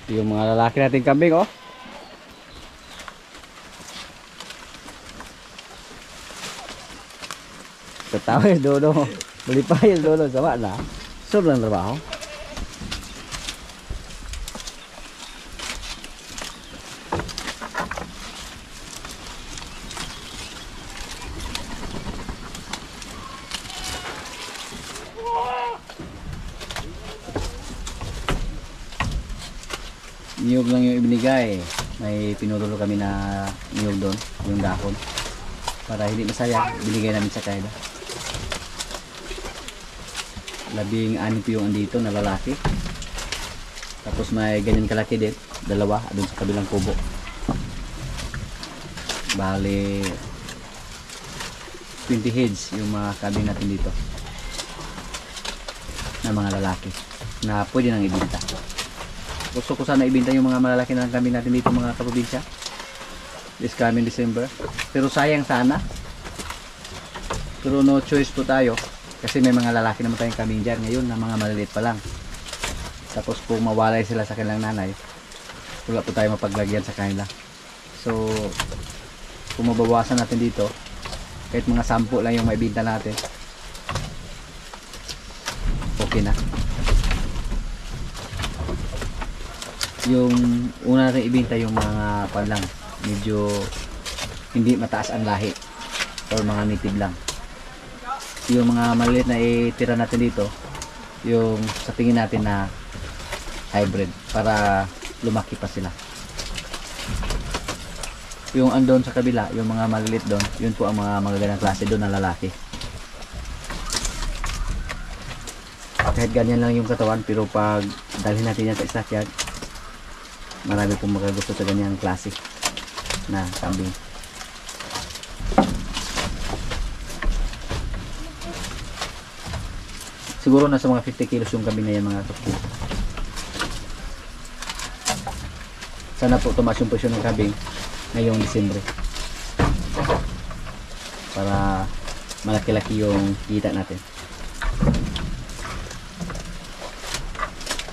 Yung mga lalaki natin kambing, oh. Katawa yung dodo. Buli pa yung dodo. Sama na. Sobrang trabaho. Niyog lang yung ibinigay. May pinutulo kami na niyog doon, yung dahon. Para hindi masaya, binigay namin sa kanila. 16 yung andito na lalaki. Tapos may ganyan kalaki din, 2 doon sa kabilang kubo. Bali 20 heads yung mga kambing natin dito na mga lalaki na pwede nang ibenta. Gusto ko sana ibenta yung mga malalaki na kambing natin dito mga kaprobinsya this coming December, pero sayang sana. Pero no choice po tayo kasi may mga lalaki naman tayong kambing dyan ngayon na mga maliliit pa lang. Tapos kung mawalay sila sa kanilang nanay, wala po tayo mapaglagyan sa kanila. So kung mabawasan natin dito, kahit mga 10 lang yung maibenta natin, okay na. Yung una natin ibenta yung mga panlang medyo hindi mataas ang lahi or mga native lang. Yung mga maliit na itira natin dito, yung sa tingin natin na hybrid para lumaki pa sila. Yung andon sa kabila, yung mga maliit doon, yun po ang mga magagandang klase doon na lalaki. Kahit ganyan lang yung katawan, pero pag dalhin natin yan sa stockyard, marami pong magagusto sa ganyang klase na kambing. Siguro nasa mga 50 kilos yung kambing na yan mga kapatid. Sana po tumaas yung presyo ng kambing ngayong Disyembre para malaki-laki yung kita natin.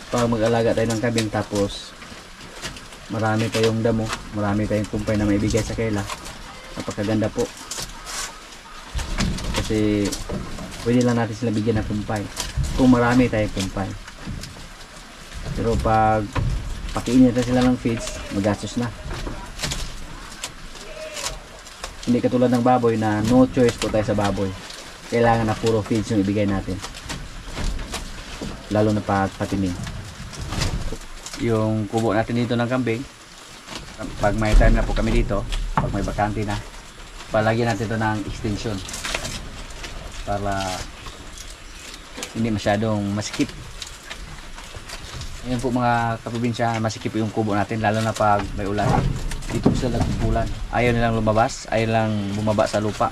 Pag mag-alaga tayo ng kambing tapos marami tayong damo, marami tayong kumpay na maibigay sa kaila, napakaganda po kasi pwede lang natin sila bigyan ng kumpay kung marami tayong kumpay. Pero pag pakiinin natin sila ng feeds, magastos na. Hindi katulad ng baboy na no choice po tayo sa baboy, kailangan na puro feeds yung ibigay natin, lalo na pag patining. Yung kubo natin dito ng kambing, pag may time na po kami dito, pag may bakante na, palagyan natin ito ng extension para hindi masyadong masikip. Ayan po mga kaprobinsya, masikip yung kubo natin lalo na pag may ulan. Dito sila nagpupulan, ayaw nilang lumabas, ayaw lang bumaba sa lupa.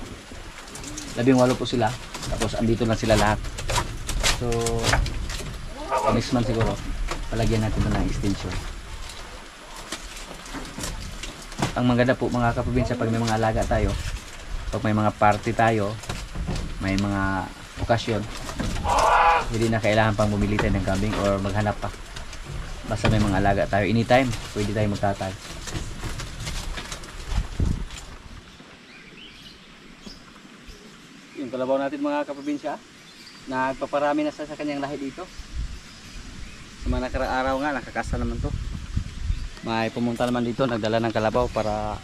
18 po sila, tapos andito lang sila lahat. So next month siguro palagyan natin ito ng extension. Ang maganda po mga kaprobinsya, pag may mga alaga tayo, pag may mga party tayo, may mga okasyon, hindi na kailangan pang bumili tayo ng kambing or maghanap pa. Basta may mga alaga tayo, anytime pwede tayo magtatag. Yung kalabaw natin mga kaprobinsya, nagpaparami na sa kanyang lahi dito. Sa mga nakaraang araw nga, nakakasa naman to. May pumunta naman dito, nagdala ng kalabaw para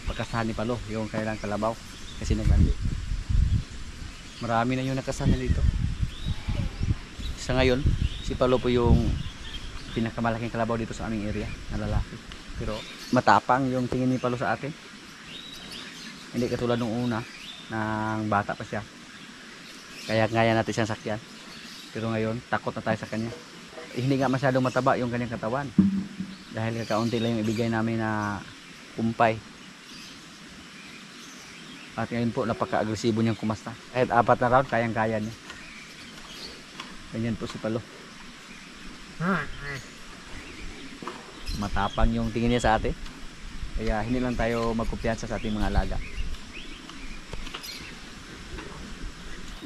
pagkasahan ni Palo, yung kailang kalabaw. Kasi naglandi. Marami na yung nakasahan dito. Sa ngayon, si Palo po yung pinakamalaking kalabaw dito sa aming area na lalaki. Pero matapang yung tingin ni Palo sa atin. Hindi katulad nung una, nang bata pa siya. Kaya natin siyang sakyan. Pero ngayon, takot na tayo sa kanya. Hindi nga masyadong mataba yung kanyang katawan dahil kakaunti lang yung ibigay namin na kumpay. At ngayon po napaka-agresibo niyang kumasta. Kahit 4 na round, kayang-kaya niya. Ganyan po si Palo. Matapang yung tingin niya sa atin. Kaya hindi lang tayo magkumpiyansa sa ating mga alaga.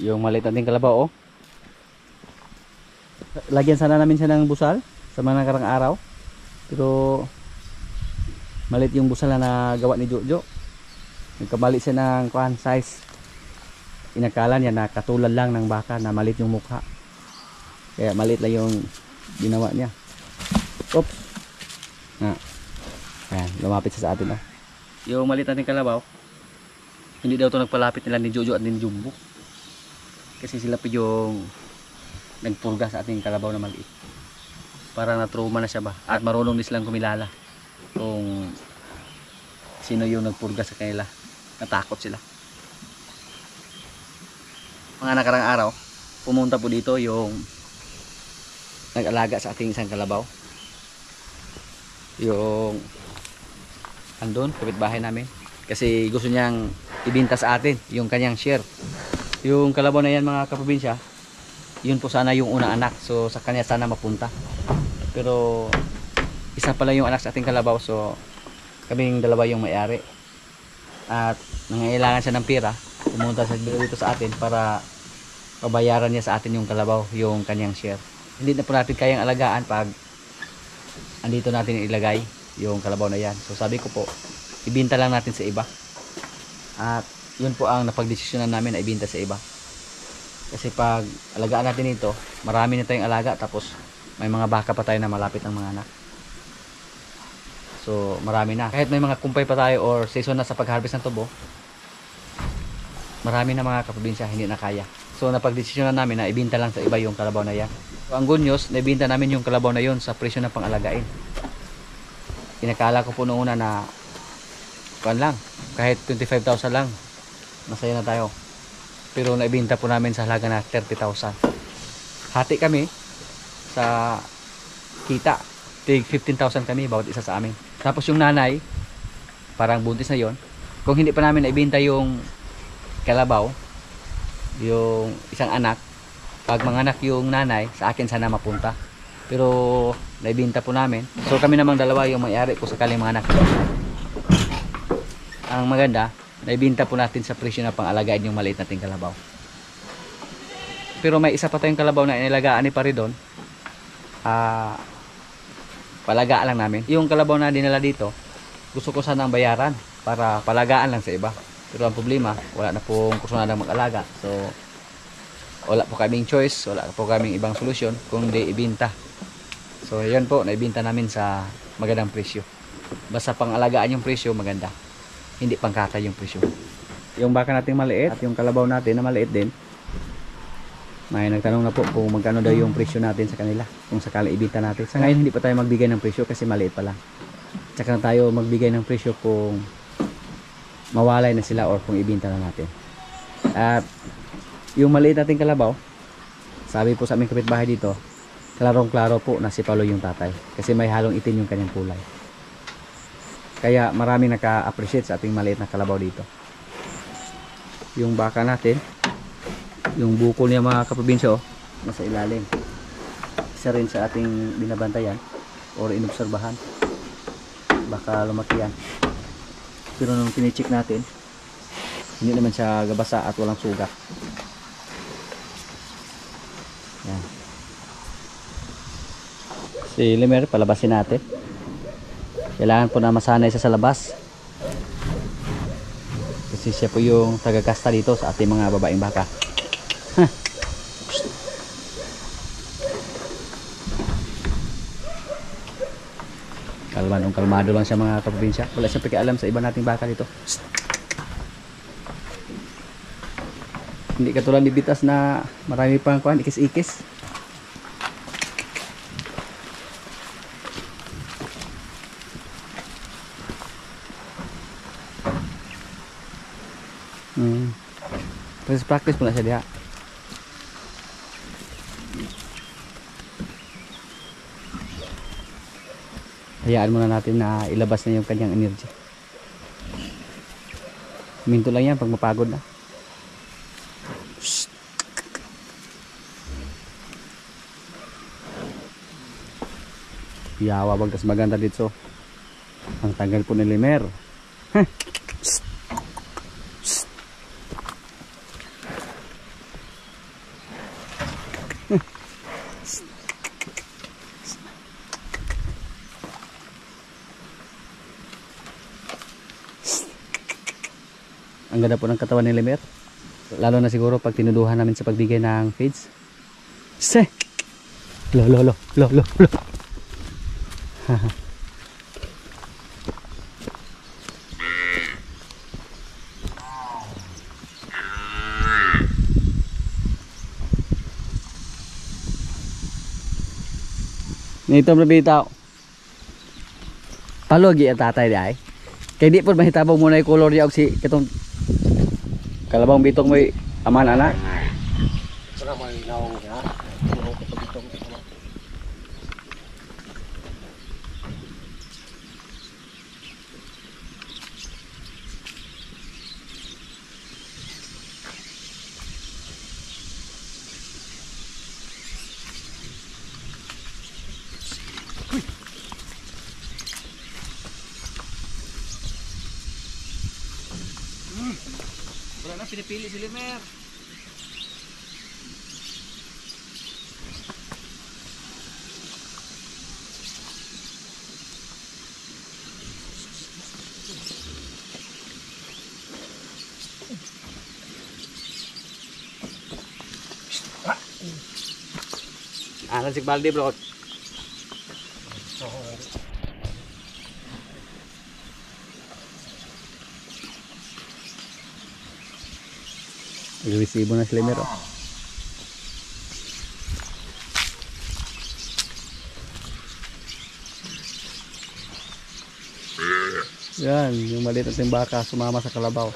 Yung maliit nating kalabaw, oh. Lagyan sana namin siya ng busal sa mga nakarang araw. Pero maliit yung busala na gawa ni Jojo. Nagkabali siya ng size. Inakala niya na katulad lang ng baka na maliit yung mukha. Kaya maliit lang yung ginawa niya. Oops. Ayan, lumapit siya sa atin. Oh. Yung maliit natin kalabaw, hindi daw ito nagpalapit nila ni Jojo at ni Jumbo. Kasi sila pa yung nagpurga sa ating kalabaw na maliit. Para na-trauma na siya ba. At marunong din silang kumilala kung sino yung nagpurga sa kanila. Natakot sila. Mga nakarang araw, pumunta po dito yung nag-alaga sa ating isang kalabaw. Yung andun, kapitbahay namin. Kasi gusto niyang ibinta sa atin yung kanyang share. Yung kalabaw na yan mga kaprobinsya, yun po sana yung unang anak. So sa kanya sana mapunta. Pero isa pala yung anak sa ating kalabaw. So kaming dalawa yung may-ari. At nangailangan siya ng pera. Pumunta siya dito sa atin para pabayaran niya sa atin yung kalabaw, yung kanyang share. Hindi na po natin kayang alagaan pag andito natin ilagay yung kalabaw na yan. So sabi ko po, ibinta lang natin sa iba. At yun po ang napagdesisyonan namin na ibinta sa iba. Kasi pag alagaan natin ito, marami na tayong alaga, tapos may mga baka pa tayo na malapit ng mga anak. So marami na. Kahit may mga kumpay pa tayo or season na sa pag-harvest ng tubo, marami na mga kaprobinsya, hindi na kaya. So napagdesisyonan namin na ibinta lang sa iba yung kalabaw na yan. So, ang good news, naibinta namin yung kalabaw na yun sa presyo ng pang-alagain. Inakala ko po noong una na kuan lang, kahit 25,000 lang, masaya na tayo. Pero naibinta po namin sa halaga na 30,000. Hati kami sa kita. Tig 15,000 kami bawat isa sa amin. Tapos yung nanay, parang buntis na yon. Kung hindi pa namin naibinta yung kalabaw, yung isang anak, pag manganak yung nanay, sa akin sana mapunta. Pero naibinta po namin. So kami namang dalawa yung may-ari kung sakaling manganak. Ang maganda, naibinta po natin sa presyo na pang-alagaan yung maliit nating kalabaw. Pero may isa pa tayong kalabaw na inilagaan ni Paridon. Palagaan lang namin. Yung kalabaw na dinala dito, gusto ko sanang bayaran para palagaan lang sa iba. Pero ang problema, wala na pong kursunadang mag-alaga. So wala po kaming choice, wala po kaming ibang solusyon kundi ibinta. So yun po, naibinta namin sa magandang presyo. Basta pang-alagaan yung presyo, maganda. Hindi pangkatay yung presyo. Yung baka natin maliit at yung kalabaw natin na maliit din, may nagtanong na po kung magkano daw yung presyo natin sa kanila kung sakali ibinta natin. Sa ngayon hindi pa tayo magbigay ng presyo kasi maliit pa lang. Tsaka na tayo magbigay ng presyo kung mawalay na sila or kung ibinta na natin. At yung maliit nating kalabaw, sabi po sa aming kapitbahay dito, klarong-klaro po na si Paulo yung tatay kasi may halong itim yung kanyang kulay. Kaya maraming naka-appreciate sa ating maliit na kalabaw dito. Yung baka natin, yung bukol niya mga kaprobinsya, nasa ilalim. Isa rin sa ating binabantayan or inobserbahan. Baka lumaki yan. Pero nung tinicheck natin, hindi naman siya gabasa at walang sugat. Yan. Si Limer, palabasin natin. Kailangan po na masanay siya sa labas. Kasi siya po yung tagakasta dito sa ating mga babaeng baka. Kalmado lang siya mga kaprobinsya. Wala siyang pakialam sa iba nating baka dito. Hindi katulad ni Bitas na marami pang kuhan, ikis-ikis. Practice po na siya diha. Hayaan muna natin na ilabas na yung kanyang energy. Minto lang yan pag mapagod na. Yawa bagtas maganda dito. Ang tanggal po ni Limer. Ang ganda po ng katawan ni Lemer. Lalo na siguro pag tinuduhan namin sa pagbigay ng feeds. Se! Lo. Nito mabitaw. Palogi ang tatay di ay. Kaya di po mahitabog muna yung color niya og si katong kalabang bitong may aman anak. Wala man naong ha. Wala na pinipili si Lemer. Anan si Baldi bro. Resibo na si Lemer. Yan, yung maliit nating baka sumama sa kalabaw.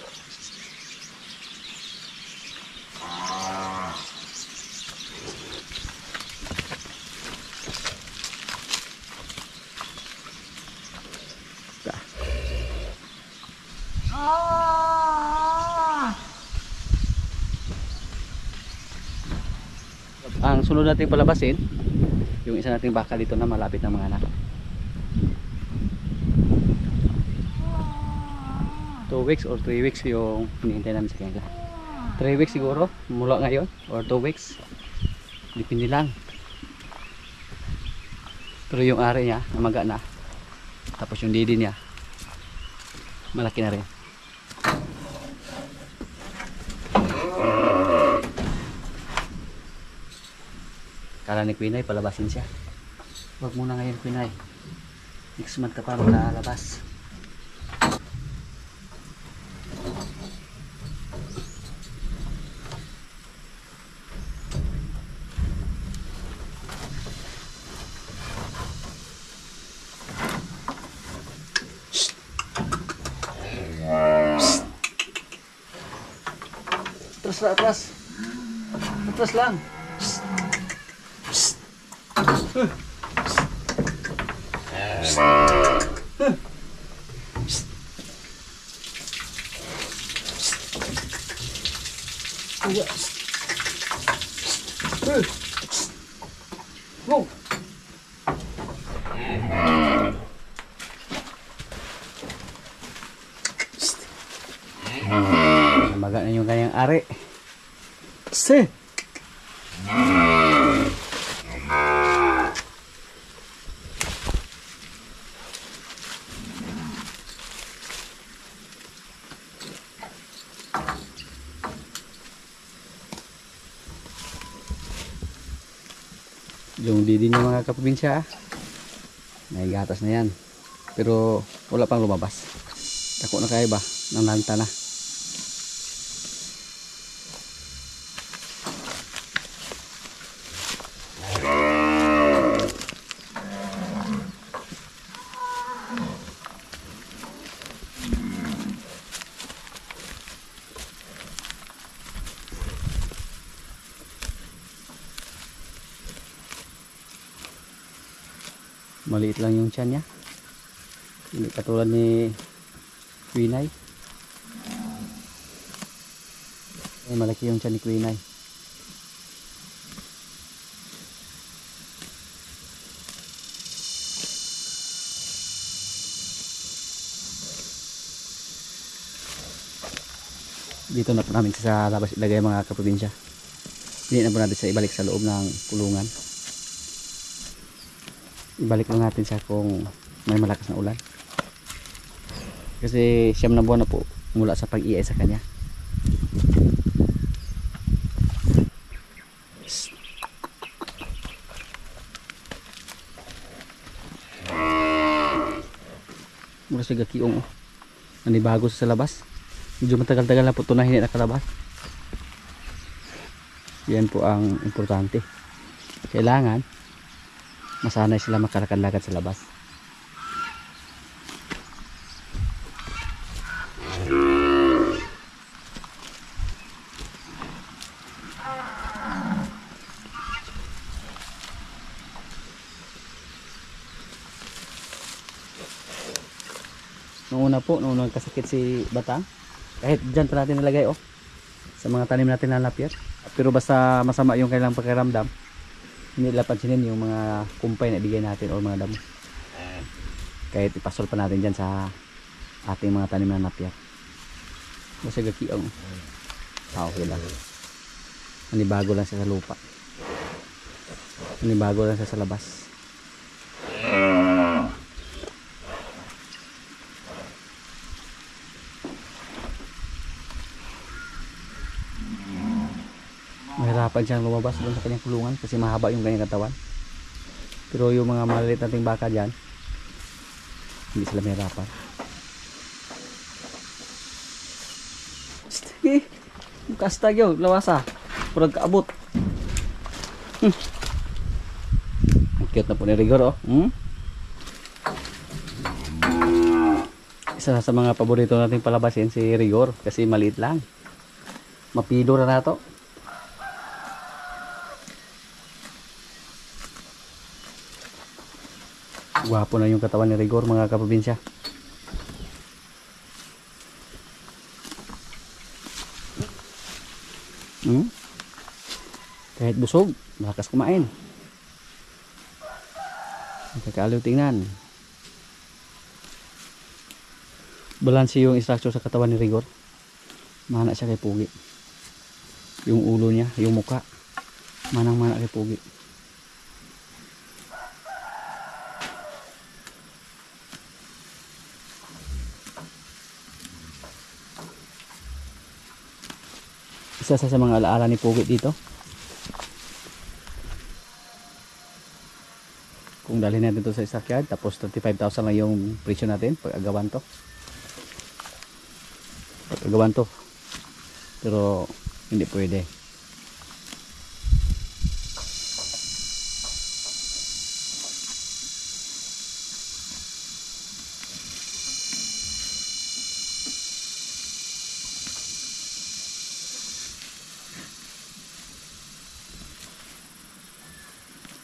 Ang sunod nating palabasin, yung isa nating baka dito na malapit ng mga anak. 2 weeks or 3 weeks yung hinihintay namin sa kanila. 3 weeks siguro mula ngayon or 2 weeks, depende lang. Pero yung ari niya namaga na, tapos yung didi niya malaki na rin. Kala ni Quinay palabasin siya. Huwag muna ngayon Quinay, next month ka pa maglalabas. Atras lang. Go. Maga na yung kanyang ari. Se. Yung didi niya mga kaprobinsya, naigatas na yan, pero wala pang lumabas. Tako na kaya ba ng lanta na. Maliit lang yung tiyan niya, hindi katulad ni Quinay. Malaki yung tiyan ni Quinay. Dito na po namin sa labas ilagay mga kaprobinsya. Hindi na po natin sa ibalik sa loob ng kulungan. Ibalik lang natin siya kung may malakas na ulan, kasi 9 na buwan na po mula sa pag-iay sa kanya. Mura siya gakiong oh. Nanibago sa labas. Medyo matagal-tagal na po ito na hindi nakalabas. Yan po ang importante. Kailangan masanay sila makalakad-lakad sa labas. Noong una kasakit si Batang. Kahit dyan pa natin nilagay oh. Sa mga tanim natin na lapyat. Pero basta masama yung kailang pakiramdam, hindi nila pansinin yung mga kumpay na ibigay natin o mga damo. Kahit ipasol pa natin dyan sa ating mga tanim na lapyat. Basta gakiong. Okay lang. Manibago lang siya sa lupa. Manibago lang siya sa labas. Mahirapan siyang lumabas doon sa kanyang kulungan kasi mahaba yung kanyang katawan. Pero yung mga maliliit nating baka dyan, hindi sila mahirapan. Sige, kastag yun, lawasa. Purag kaabot. Ang cute na po ni Rigor oh. Isa sa mga paborito nating palabasin si Rigor kasi maliit lang. Mapido na to. Gwapo na yung katawan ni Rigor mga kaprobinsya. Kahit busog, malakas kumain. Nakakaaliw tingnan. Balanse yung structure sa katawan ni Rigor. Mana siya kay Pugi. Yung ulo niya, yung muka, manang-mana kay Pugi. Isa sa mga alaala ni Pugi dito. Kung dalhin natin ito sa isakyad, tapos 35,000 lang yung presyo natin pag agawan to. Pag agawan to. Pero hindi pwede.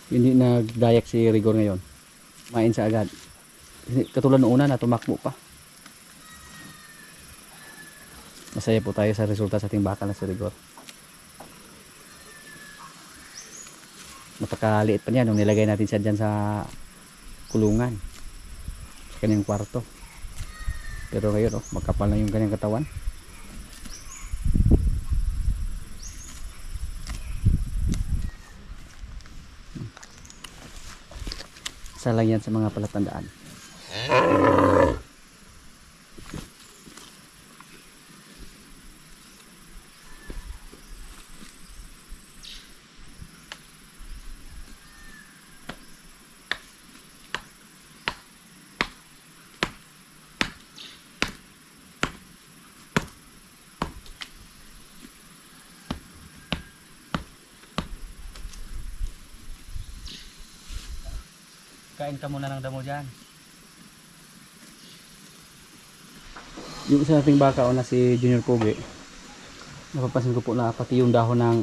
Hindi nagdayak si Rigor ngayon. Main sa agad. Katulad noong una na tumakbo pa. Masaya po tayo sa resulta sa ating baka na si Rigor. Napakaliit pa niya nung nilagay natin siya dyan sa kulungan. Sa kanyang kwarto. Pero ngayon magkapal na yung kanyang katawan. Isa lang yan sa mga palatandaan. Kain ka muna ng damo dyan. Yung isa nating baka na si Junior Pugi, napapansin ko po na pati yung dahon ng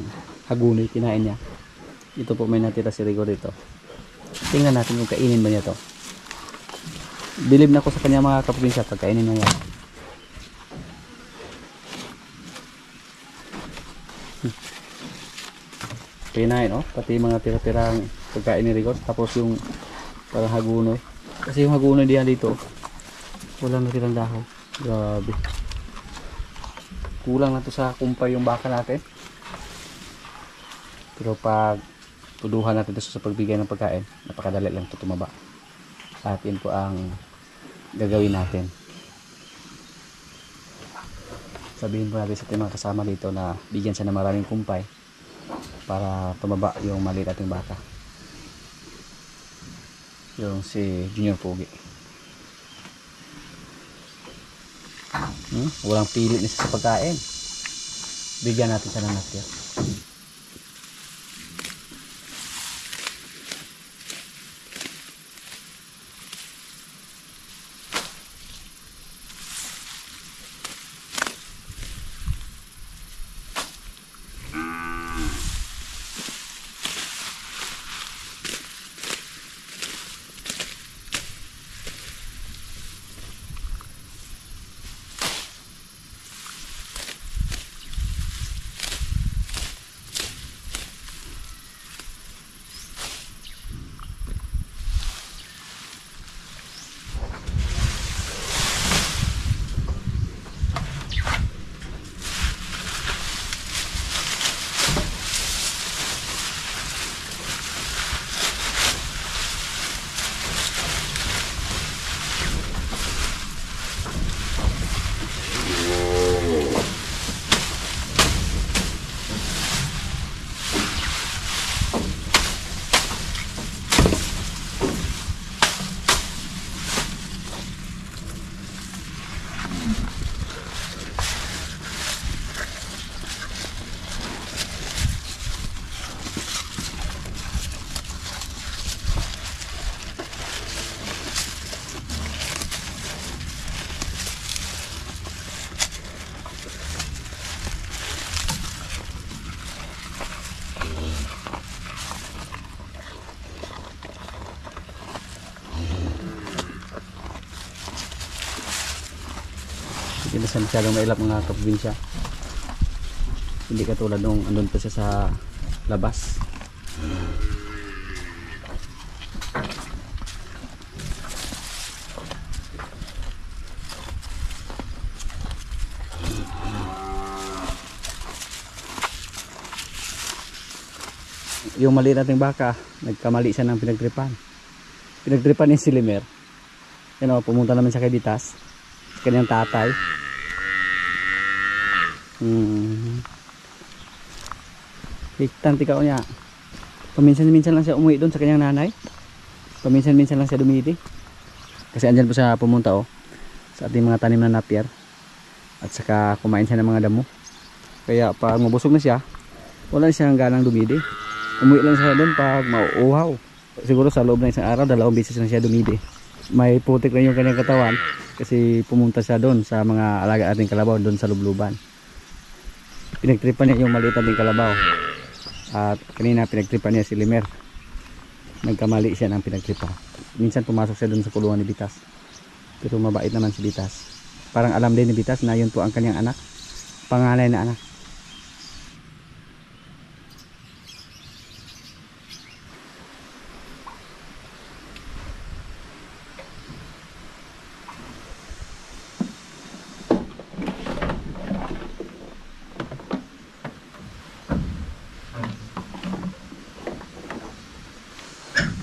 haguni kinain niya. Ito po may natira si Rigor dito. Tingnan natin kung kainin ba niya to. Bilib na ko sa kanya mga kaprobinsya pag kainin na yan. Kinain pati mga tira-tirang pagkain ni Rigor. Tapos yung parang hagunoy. Kasi yung hagunoy diyan dito, walang natirang dahon. Grabe. Kulang na to sa kumpay yung baka natin. Pero pag tuduhan natin ito sa pagbigay ng pagkain, napakadali lang ito tumaba. At yun po ang gagawin natin. Sabihin po natin sa ating mga kasama dito na bigyan siya ng maraming kumpay para tumaba yung maliit ating baka. Yung si Junior Pugi. Walang pilit na siya sa pagkain. Bigyan natin siya ng napir. Hindi na siya masyadong mailap mga kaprobinsya. Hindi katulad nung andun pa siya sa labas. Yung mali nating baka, nagkamali siya ng pinagtripan. Pinagtripan ni si Limer. Yan o, pumunta naman siya kay Bitas, sa kanyang tatay. Hiktan tikaw niya. Paminsan-minsan lang siya umuwi doon sa kanyang nanay. Paminsan-minsan lang siya dumidi. Kasi andyan po siya pumunta sa ating mga tanim na napier. At saka kumain siya ng mga damo. Kaya pag mabusog na siya, wala siyang ganang dumidi. Umuwi lang siya doon pag mauuhaw. Siguro sa loob ng isang araw, 2 beses na siya dumidi. May putik na yung kanyang katawan kasi pumunta siya doon sa mga alaga ating kalabaw doon sa lubluban. Pinagtripan niya yung maliit nating kalabaw. At kanina pinagtripan niya si Limer. Nagkamali siya ng pinagtripan. Minsan pumasok siya doon sa kulungan ni Bitas. Pero mabait naman si Bitas. Parang alam din ni Bitas na yun po ang kanyang anak. Panganay na anak.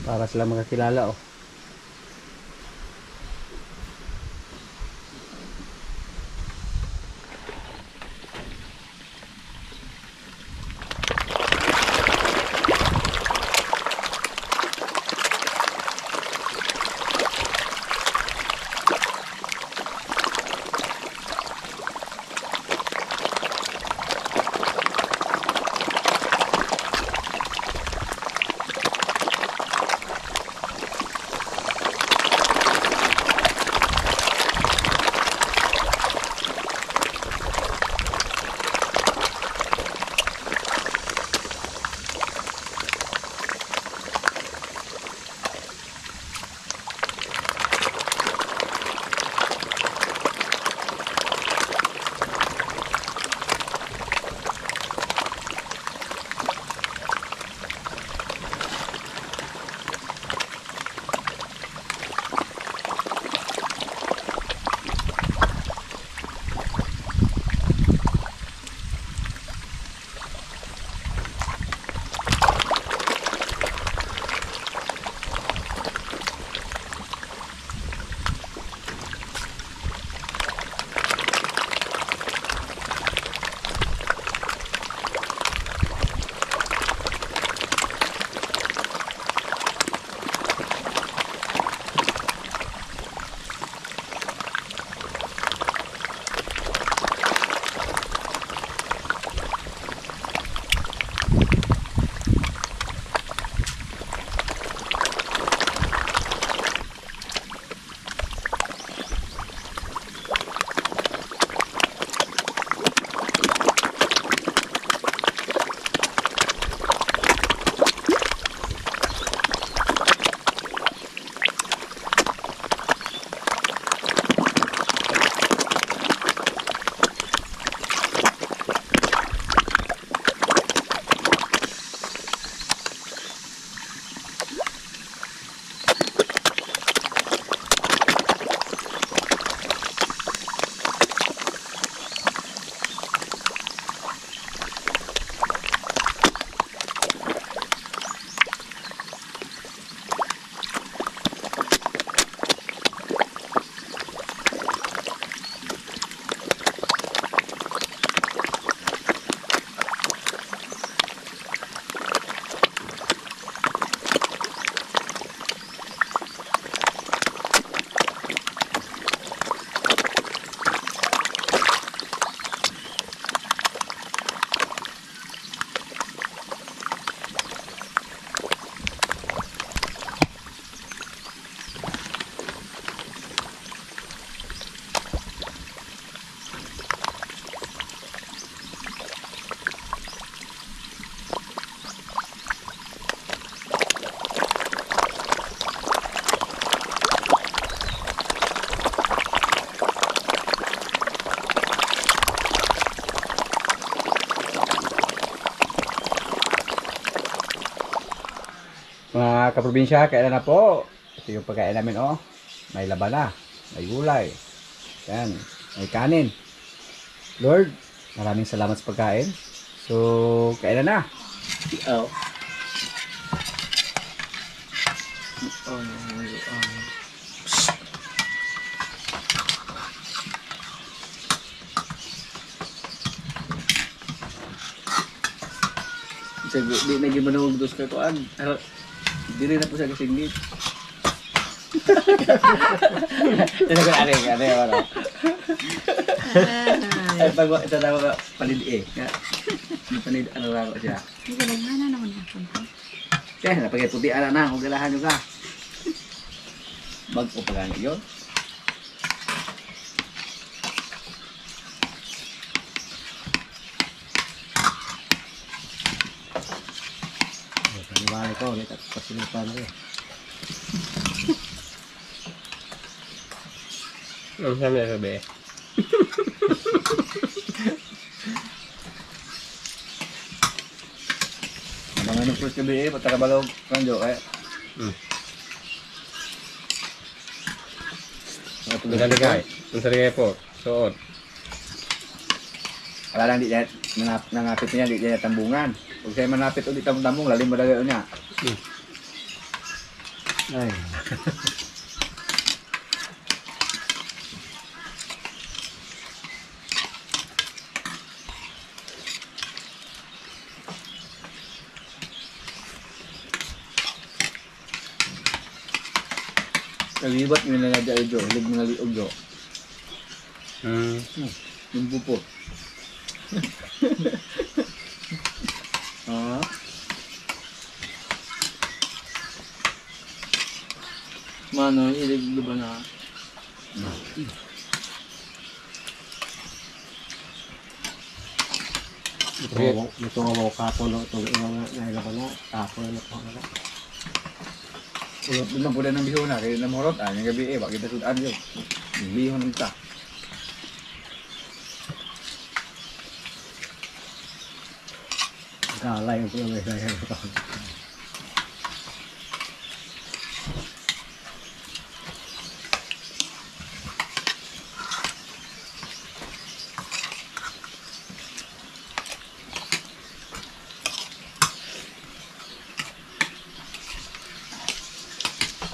Para sila magkakilala mga kaprobinsya, kailan na po? Ito yung pagkain namin, oh. May labana, may gulay. Yan, may kanin. Lord, maraming salamat sa pagkain. So, kailan na? Oh. Di na gimanawag dos ka kuan. Dili na po sa kasingit. Ito ko are ano. Ay pag ito daw palid eh. Panid ano ra ko siya. Hindi ka naghana naman ako. Kaya na pag puti ana na, ug galahan ka. Bag ko pagani yon. Paniwala ko, ulit at pasinupan ko. Ang sabi na sabi. Mga nung fruit kabi eh, patakabalog kanjo eh. Ang saligay. Ang saligay po. Suot. Wala lang di dahil nangapit niya di dahil tambungan. Huwag sa'yo manapit ulit tambung, lalim mo dagay niya. Ay. Naglibat nyo na nga dahil jo, hilig mga liog jo. Yung pupo. Ah. Mano, hilig ba na? Ito nga mga kapon, itong ilang nailaban na, kapon na po na. Ulot din lang po ng bihon na, kaya namurot, yung gabi eh, bakit sudan yun. Yung bihon ng ta. Galay yung pula may kaya ito.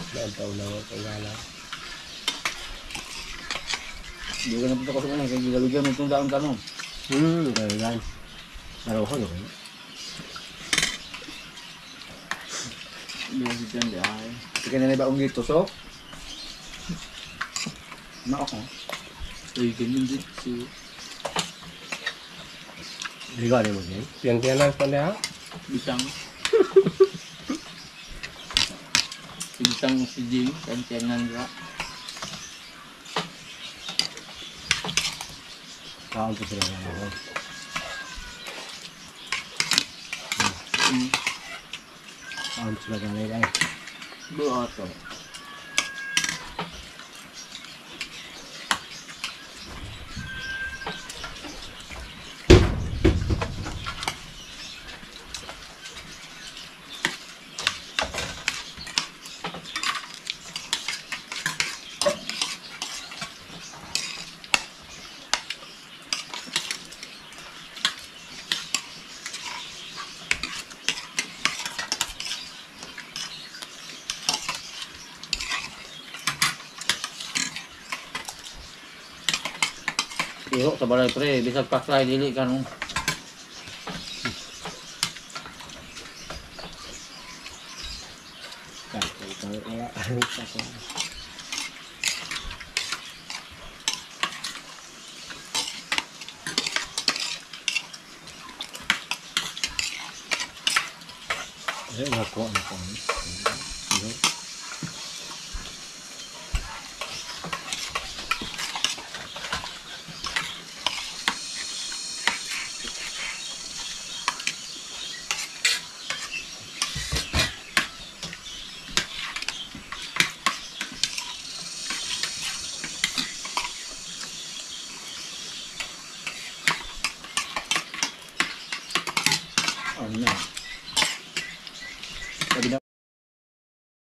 Nantaw lang ang pagala. Hindi ka napunta ko sa kanang, kaya gigalugyan mo itong daang tanong. Kaya yan. Naroon yun. Hindi si Jan di ay. Sige na ba ang gitusok? Na ako. Uy, ganyan din si Liga rin mo din. Tiyan-tiyan lang sa ha? Bisang. Si Bisang si Jim, kantiyanan ka. Kaon ko sila na ako. Kaon ko sila na nila eh. Buhat to. Iho sa balay pre, bisag paklay dili ka nung. Nakuha na ko. Ano na?